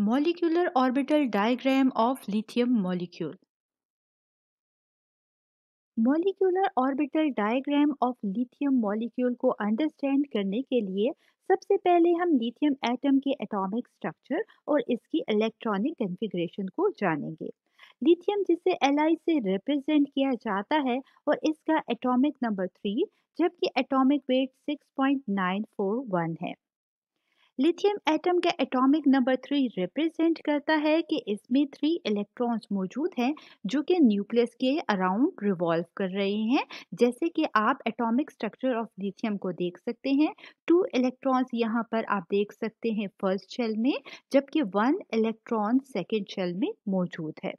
Molecular orbital diagram of lithium molecule. Molecular orbital diagram of lithium molecule को understand करने के लिए सबसे पहले हम लिथियम एटम के एटॉमिक स्ट्रक्चर और इसकी इलेक्ट्रॉनिक कॉन्फ़िगरेशन को जानेंगे। लिथियम जिसे Li से रिप्रेजेंट किया जाता है और इसका एटॉमिक नंबर 3 जबकि एटॉमिक वेट 6.941 है। लिथियम एटम का एटॉमिक नंबर 3 रिप्रेजेंट करता है कि इसमें 3 इलेक्ट्रॉन्स मौजूद हैं जो कि न्यूक्लियस के अराउंड रिवॉल्व कर रहे हैं। जैसे कि आप एटॉमिक स्ट्रक्चर ऑफ लिथियम को देख सकते हैं, 2 इलेक्ट्रॉन्स यहाँ पर आप देख सकते हैं फर्स्ट शेल में, जबकि 1 इलेक्ट्रॉन सेकेंड शेल में मौजूद है।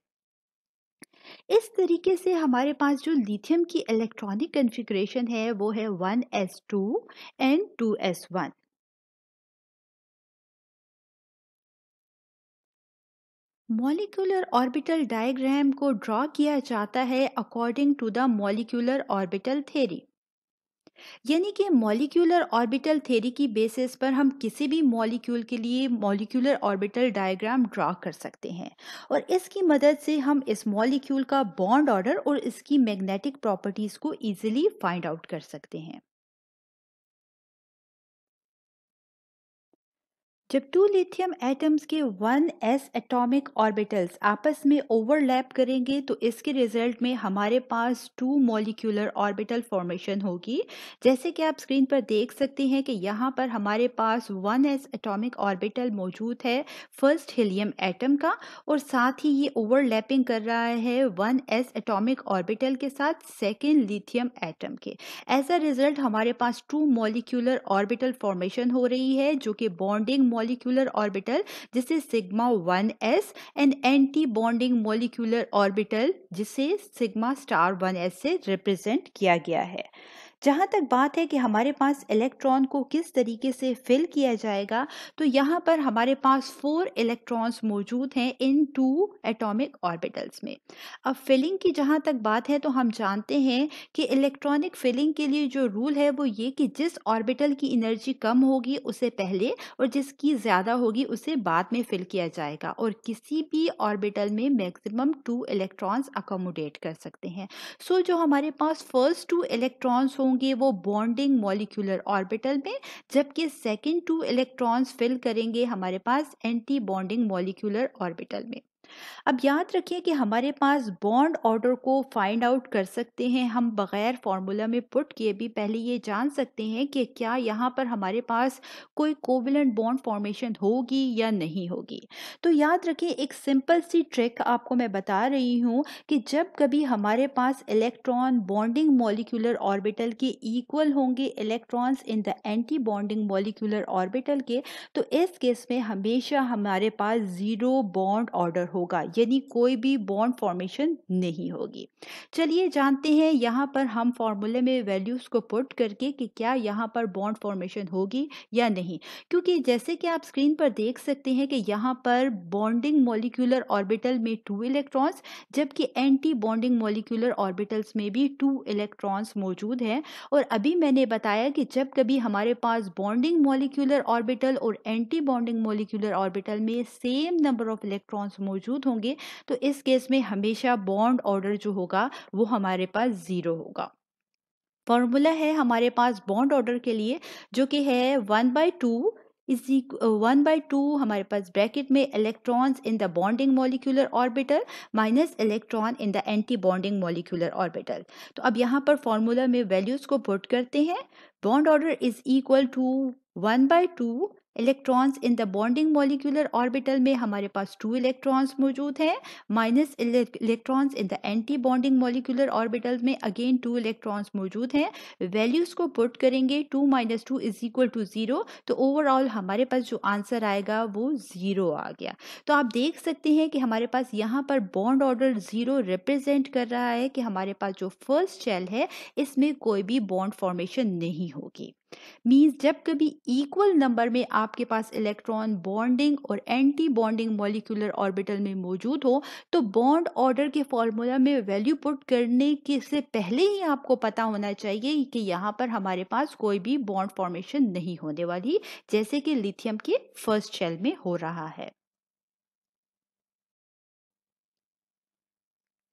इस तरीके से हमारे पास जो लिथियम की इलेक्ट्रॉनिक कॉन्फ़िगरेशन है वो है 1s2 and 2s1। Molecular orbital diagram को ड्रॉ किया जाता है according to the molecular orbital theory. यानी कि मॉलिक्यूलर ऑर्बिटल थ्योरी की बेसिस पर हम किसी भी मॉलिक्यूल के लिए मॉलिक्यूलर ऑर्बिटल डायग्राम ड्रॉ कर सकते हैं और इसकी मदद से हम इस मॉलिक्यूल का बॉन्ड ऑर्डर और इसकी मैग्नेटिक प्रॉपर्टीज को इजीली फाइंड आउट कर सकते हैं। जब 2 लिथियम एटम्स के 1s एटॉमिक ऑर्बिटल्स आपस में ओवरलैप करेंगे तो इसके रिजल्ट में हमारे पास 2 मॉलिक्यूलर ऑर्बिटल फॉर्मेशन होगी। जैसे कि आप स्क्रीन पर देख सकते हैं कि यहाँ पर हमारे पास 1s एटॉमिक ऑर्बिटल मौजूद है फर्स्ट हीलियम एटम का, और साथ ही ये ओवरलैपिंग कर रहा है 1s एटॉमिक ऑर्बिटल के साथ सेकेंड लिथियम एटम के। एज अ रिजल्ट हमारे पास 2 मॉलिक्यूलर ऑर्बिटल फॉर्मेशन हो रही है जो कि बॉन्डिंग मॉलिक्यूलर ऑर्बिटल जिसे sigma 1s and anti bonding molecular orbital जिसे सिग्मा स्टार 1s से रिप्रेजेंट किया गया है। जहाँ तक बात है कि हमारे पास इलेक्ट्रॉन को किस तरीके से फिल किया जाएगा, तो यहाँ पर हमारे पास 4 इलेक्ट्रॉन्स मौजूद हैं इन 2 एटॉमिक ऑर्बिटल्स में। अब फिलिंग की जहाँ तक बात है तो हम जानते हैं कि इलेक्ट्रॉनिक फिलिंग के लिए जो रूल है वो ये कि जिस ऑर्बिटल की एनर्जी कम होगी उसे पहले और जिसकी ज़्यादा होगी उसे बाद में फिल किया जाएगा, और किसी भी ऑर्बिटल में मैक्सिमम 2 इलेक्ट्रॉन्स अकोमोडेट कर सकते हैं। सो जो हमारे पास फर्स्ट 2 इलेक्ट्रॉन्स होंगे वो बॉन्डिंग मॉलिक्यूलर ऑर्बिटल में, जबकि सेकंड 2 इलेक्ट्रॉन्स फिल करेंगे हमारे पास एंटी बॉन्डिंग मॉलिक्यूलर ऑर्बिटल में। अब याद रखिए कि हमारे पास बॉन्ड ऑर्डर को फाइंड आउट कर सकते हैं हम बगैर फॉर्मूला में पुट किए भी पहले ये जान सकते हैं कि क्या यहाँ पर हमारे पास कोई कोवेलेंट बॉन्ड फॉर्मेशन होगी या नहीं होगी। तो याद रखिए एक सिंपल सी ट्रिक आपको मैं बता रही हूँ कि जब कभी हमारे पास इलेक्ट्रॉन बॉन्डिंग मॉलिक्यूलर ऑर्बिटल के इक्वल होंगे electrons in the anti bonding molecular orbital के, तो इस केस में हमेशा हमारे पास जीरो बॉन्ड ऑर्डर होगा, यानी कोई भी बॉन्ड फॉर्मेशन नहीं होगी। चलिए जानते हैं यहाँ पर हम फॉर्मूले में वैल्यूज को पुट करके कि क्या यहाँ पर बॉन्ड फॉर्मेशन होगी या नहीं। क्योंकि जैसे कि आप स्क्रीन पर देख सकते हैं कि यहाँ पर बॉन्डिंग मॉलिक्यूलर ऑर्बिटल में 2 इलेक्ट्रॉन्स जबकि एंटी बॉन्डिंग मॉलिक्यूलर ऑर्बिटल्स में भी 2 इलेक्ट्रॉन्स मौजूद हैं। और अभी मैंने बताया कि जब कभी हमारे पास बॉन्डिंग मॉलिक्यूलर ऑर्बिटल और एंटी बॉन्डिंग मॉलिक्यूलर ऑर्बिटल में सेम नंबर ऑफ इलेक्ट्रॉन्स मौजूद होंगे तो इस केस में हमेशा बॉन्ड ऑर्डर जो होगा वो हमारे पास जीरो होगा। फॉर्मूला है हमारे पास बॉन्ड ऑर्डर के लिए जो कि है 1/2 इज 1/2 हमारे पास ब्रैकेट में electrons in the bonding molecular orbital minus electron in the anti bonding molecular orbital. तो अब यहाँ पर फॉर्मूला में वैल्यूज को पुट करते हैं। Bond order is equal to 1/2 electrons in the bonding molecular orbital में हमारे पास 2 इलेक्ट्रॉन्स मौजूद हैं minus electrons in the anti bonding molecular orbital में अगेन 2 इलेक्ट्रॉन्स मौजूद हैं। वैल्यूज को पुट करेंगे 2 - 2 इज इक्वल टू 0, तो ओवरऑल हमारे पास जो आंसर आएगा वो 0 आ गया। तो आप देख सकते हैं कि हमारे पास यहाँ पर बॉन्ड ऑर्डर 0 रिप्रेजेंट कर रहा है कि हमारे पास जो फर्स्ट शेल है इसमें कोई भी बॉन्ड फॉर्मेशन नहीं होगी। मीन्स जब कभी इक्वल नंबर में आपके पास इलेक्ट्रॉन बॉन्डिंग और एंटी बॉन्डिंग मॉलिक्यूलर ऑर्बिटल में मौजूद हो तो बॉन्ड ऑर्डर के फॉर्मूला में वैल्यू पुट करने के से पहले ही आपको पता होना चाहिए कि यहाँ पर हमारे पास कोई भी बॉन्ड फॉर्मेशन नहीं होने वाली, जैसे कि लिथियम के फर्स्ट शेल में हो रहा है।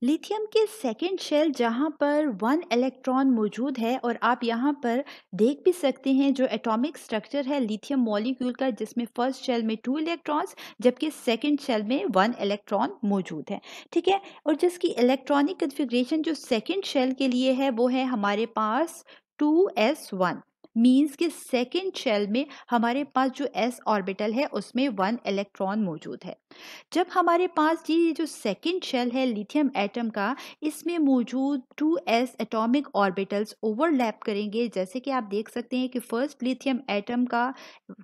लिथियम के सेकेंड शेल जहाँ पर 1 इलेक्ट्रॉन मौजूद है और आप यहाँ पर देख भी सकते हैं जो एटॉमिक स्ट्रक्चर है लिथियम मॉलिक्यूल का, जिसमें फर्स्ट शेल में 2 इलेक्ट्रॉन्स जबकि सेकेंड शेल में 1 इलेक्ट्रॉन मौजूद है। ठीक है, और जिसकी इलेक्ट्रॉनिक कन्फिग्रेशन जो सेकेंड शेल के लिए है वो है हमारे पास 2s1, मीन्स कि सेकेंड शेल में हमारे पास जो s ऑर्बिटल है उसमें 1 इलेक्ट्रॉन मौजूद है। जब हमारे पास ये जो सेकंड शेल है लिथियम एटम का, इसमें मौजूद 2s एटॉमिक ऑर्बिटल्स ओवरलैप करेंगे। जैसे कि आप देख सकते हैं कि फर्स्ट लिथियम एटम का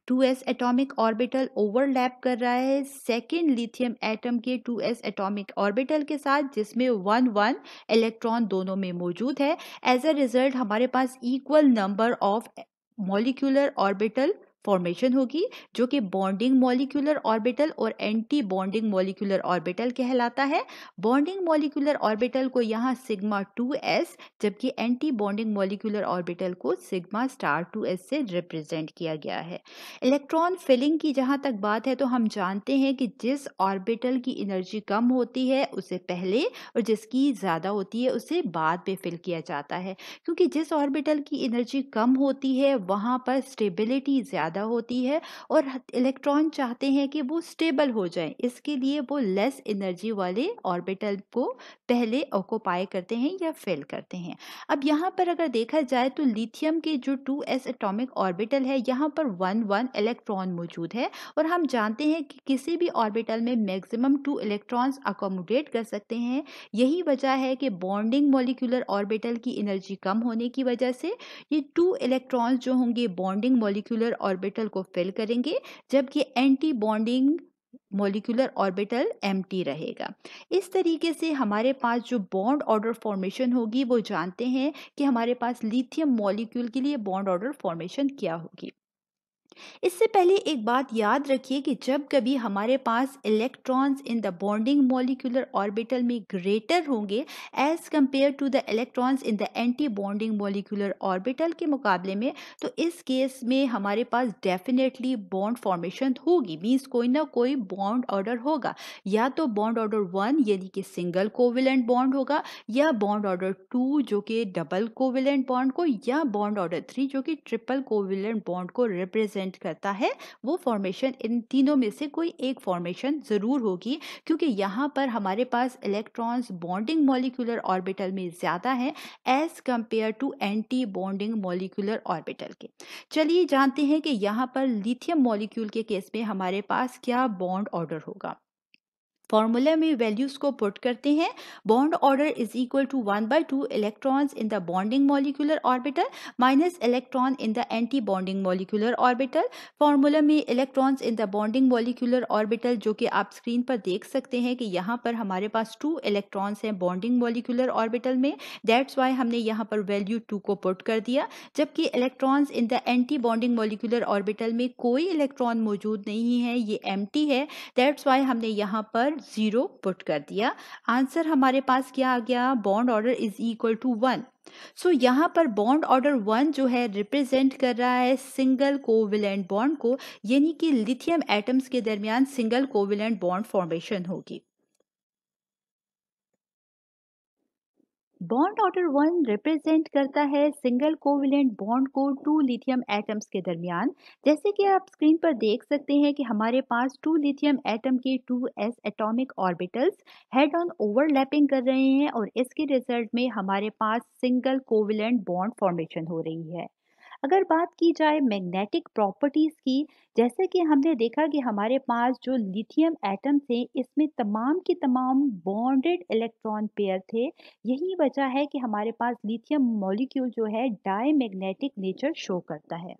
2s एटॉमिक ऑर्बिटल ओवरलैप कर रहा है सेकंड लिथियम एटम के 2s एटॉमिक ऑर्बिटल के साथ, जिसमें 1 इलेक्ट्रॉन दोनों में मौजूद है। एज अ रिजल्ट हमारे पास equal number of molecular orbital formation होगी, जो कि बॉन्डिंग मॉलिक्यूलर ऑर्बिटल और एंटी बॉन्डिंग मॉलिक्यूलर ऑर्बिटल कहलाता है। बॉन्डिंग मॉलिक्यूलर ऑर्बिटल को यहाँ सिग्मा 2s, जबकि एंटी बॉन्डिंग मॉलिक्यूलर ऑर्बिटल को सिग्मा स्टार 2s से रिप्रेजेंट किया गया है। इलेक्ट्रॉन फिलिंग की जहाँ तक बात है तो हम जानते हैं कि जिस ऑर्बिटल की एनर्जी कम होती है उसे पहले और जिसकी ज़्यादा होती है उसे बाद में फिल किया जाता है, क्योंकि जिस ऑर्बिटल की एनर्जी कम होती है वहाँ पर स्टेबिलिटी ज़्यादा होती है और इलेक्ट्रॉन चाहते हैं कि वो स्टेबल हो जाए, इसके लिए वो लेस एनर्जी वाले ऑर्बिटल को पहले ऑक्युपाई करते हैं या फिल करते हैं। अब यहाँ पर अगर देखा जाए तो लिथियम के जो 2s एटॉमिक ऑर्बिटल है यहाँ पर 1 इलेक्ट्रॉन मौजूद है और हम जानते हैं कि किसी भी ऑर्बिटल में मैक्सिमम 2 इलेक्ट्रॉन्स अकोमोडेट कर सकते हैं। यही वजह है कि बॉन्डिंग मॉलिक्यूलर ऑर्बिटल की एनर्जी कम होने की वजह से ये 2 इलेक्ट्रॉन्स जो होंगे बॉन्डिंग मॉलिक्यूलर ऑर्बिटल को फिल करेंगे, जबकि anti bonding molecular orbital empty रहेगा। इस तरीके से हमारे पास जो बॉन्ड ऑर्डर फॉर्मेशन होगी वो जानते हैं कि हमारे पास लिथियम मॉलिक्यूल के लिए बॉन्ड ऑर्डर फॉर्मेशन क्या होगी। इससे पहले एक बात याद रखिए कि जब कभी हमारे पास electrons in the bonding molecular orbital में ग्रेटर होंगे as compare to the electrons in the anti bonding molecular orbital के मुकाबले में, तो इस केस में हमारे पास डेफिनेटली बॉन्ड फॉर्मेशन होगी, मीन्स कोई ना कोई बॉन्ड ऑर्डर होगा। या तो बॉन्ड ऑर्डर 1 यानी कि सिंगल कोवेलेंट बॉन्ड होगा, या बॉन्ड ऑर्डर 2 जो कि डबल कोवेलेंट बॉन्ड को, या बॉन्ड ऑर्डर 3 जो कि ट्रिपल कोवेलेंट बॉन्ड को रिप्रेजेंट करता है। वो फॉर्मेशन इन तीनों में से कोई एक फॉर्मेशन जरूर होगी, क्योंकि यहाँ पर हमारे पास इलेक्ट्रॉन्स बॉन्डिंग मॉलिक्यूलर ऑर्बिटल में ज्यादा है as compare to anti bonding molecular orbital के। चलिए जानते हैं कि यहाँ पर लिथियम मॉलिक्यूल के केस में हमारे पास क्या बॉन्ड ऑर्डर होगा। फॉर्मूला में वैल्यूज को पुट करते हैं। Bond order is equal to 1/2 electrons in the bonding molecular orbital minus electron in the anti bonding molecular orbital. Formula में electrons in the bonding molecular orbital जो कि आप screen पर देख सकते हैं कि यहाँ पर हमारे पास 2 इलेक्ट्रॉन्स हैं बॉन्डिंग मॉलिक्यूलर ऑर्बिटल में, दैट्स वाई हमने यहाँ पर वैल्यू 2 को पुट कर दिया। जबकि electrons in the anti bonding molecular orbital में कोई इलेक्ट्रॉन मौजूद नहीं है, ये एम्प्टी है, दैट्स वाई हमने यहाँ पर 0 पुट कर दिया। आंसर हमारे पास क्या आ गया, bond order is equal to 1। So यहाँ पर बॉन्ड ऑर्डर 1 जो है रिप्रेजेंट कर रहा है सिंगल कोवेलेंट बॉन्ड को, यानी कि लिथियम एटम्स के दरमियान सिंगल कोवेलेंट बॉन्ड फॉर्मेशन होगी। बॉन्ड ऑर्डर 1 रिप्रेजेंट करता है सिंगल कोवेलेंट बॉन्ड को 2 लिथियम एटम्स के दरमियान। जैसे कि आप स्क्रीन पर देख सकते हैं कि हमारे पास 2 लिथियम एटम के 2s atomic orbitals head on overlapping कर रहे हैं और इसके रिजल्ट में हमारे पास सिंगल कोवेलेंट बॉन्ड फॉर्मेशन हो रही है। अगर बात की जाए मैग्नेटिक प्रॉपर्टीज की, जैसे कि हमने देखा कि हमारे पास जो लिथियम एटम थे इसमें तमाम की तमाम बॉन्डेड इलेक्ट्रॉन पेयर थे। यही वजह है कि हमारे पास लिथियम मॉलिक्यूल जो है डाई मैग्नेटिक नेचर शो करता है।